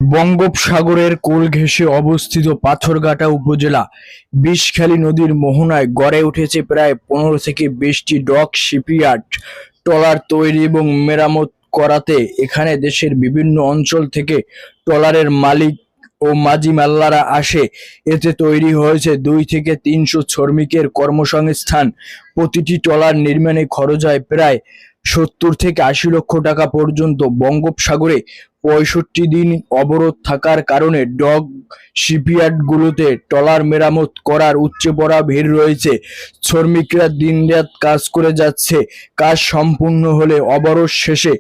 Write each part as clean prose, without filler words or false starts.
বঙ্গোপসাগরের কোল ঘেঁষে অবস্থিত পাথরঘাটা উপজেলা বিষখালী নদীর মোহনায় গড়ে উঠেছে প্রায় ১৫ থেকে ২০টি ডক শিপইয়ার্ড। ট্রলার তৈরি এবং মেরামত করাতে এখানে দেশের বিভিন্ন অঞ্চল থেকে ট্রলারের মালিক ও মাঝি মাল্লারা আসে। এতে তৈরি হয়েছে ২ থেকে ৩০০ শ্রমিকের কর্মসংস্থান। প্রতিটি ট্রলার নির্মাণে খরচ হয় প্রায় ৭০ থেকে ৮০ লক্ষ টাকা পর্যন্ত। বঙ্গোপসাগরে ৬৫ দিন অবরোধ থাকার কারণে ডক শিপইয়ার্ডগুলোতে ট্রলার মেরামত করার উপচে পড়া ভিড় রয়েছে। শ্রমিকরা দিনরাত কাজ করে যাচ্ছে। কাজ সম্পূর্ণ হলে অবরোধ শেষে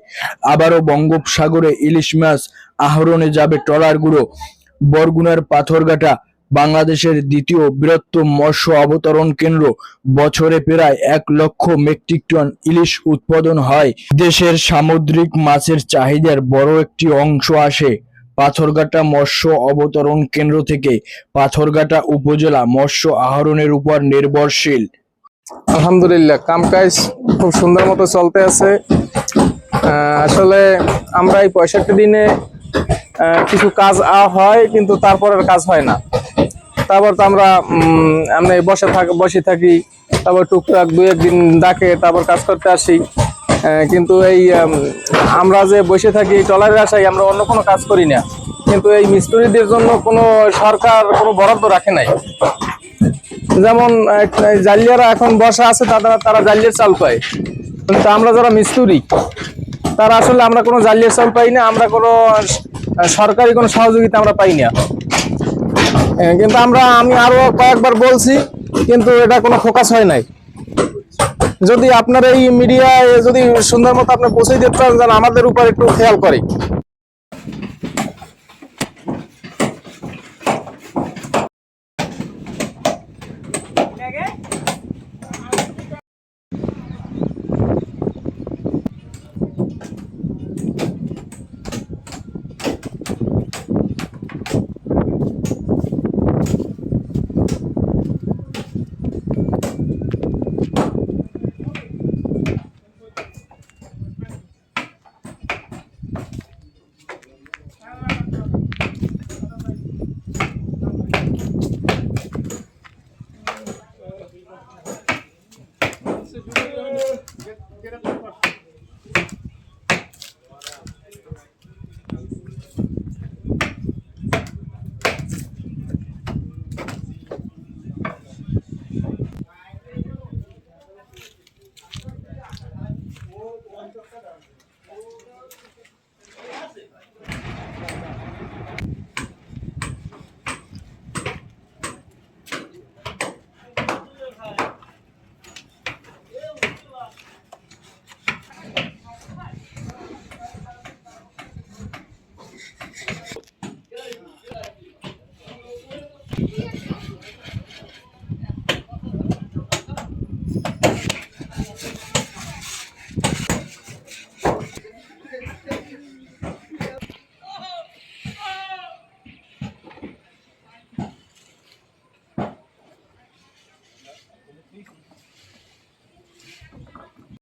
আবারও বঙ্গোপসাগরে ইলিশ মাছ আহরণে যাবে ট্রলারগুলো। বরগুনার পাথরঘাটা বাংলাদেশের দ্বিতীয় বৃহত্তম মৎস্য অবতরণ কেন্দ্র। বছরে প্রায় ১ লক্ষ মেট্রিক টন ইলিশ উৎপাদন হয়। দেশের সামুদ্রিক মাছের চাহিদার বড় একটি অংশ আসে পাথরঘাটা মৎস্য অবতরণ কেন্দ্র থেকে। পাথরঘাটা উপজেলা মৎস্য আহরণের উপর নির্ভরশীল। আলহামদুলিল্লাহ, কামকাজ খুব সুন্দর মতো চলতে আছে। আসলে আমরা এই ৬৫ দিনে কিছু কাজ হয়, কিন্তু তারপর আর কাজ হয় না। তারপর তো আমরা বসে থাকি, তারপর টুকটাক ২-১ দিন ডাকে, তারপর কাজ করতে আসি। কিন্তু এই আমরা যে বসে থাকি ট্রলারের আশায়, আমরা অন্য কোনো কাজ করি না। কিন্তু এই মিস্ত্রিদের জন্য কোনো সরকার কোনো বরাদ্দ রাখে নাই। যেমন জালিয়ারা এখন বসা আছে, তারা জালিয়ার চাল পায়, কিন্তু আমরা যারা মিস্ত্রি তারা আসলে আমরা কোনো জালিয়ার চাল পাই না। আমরা কোনো সরকারি কোনো সহযোগিতা আমরা পাই না। কিন্তু আমি আরো কয়েকবার বলছি, কিন্তু এটা কোনো ফোকাস হয় নাই। যদি আপনার এই মিডিয়ায় যদি সুন্দর মতো আপনি পৌঁছে দিতে পারেন, যেন আমাদের উপর একটু খেয়াল করে।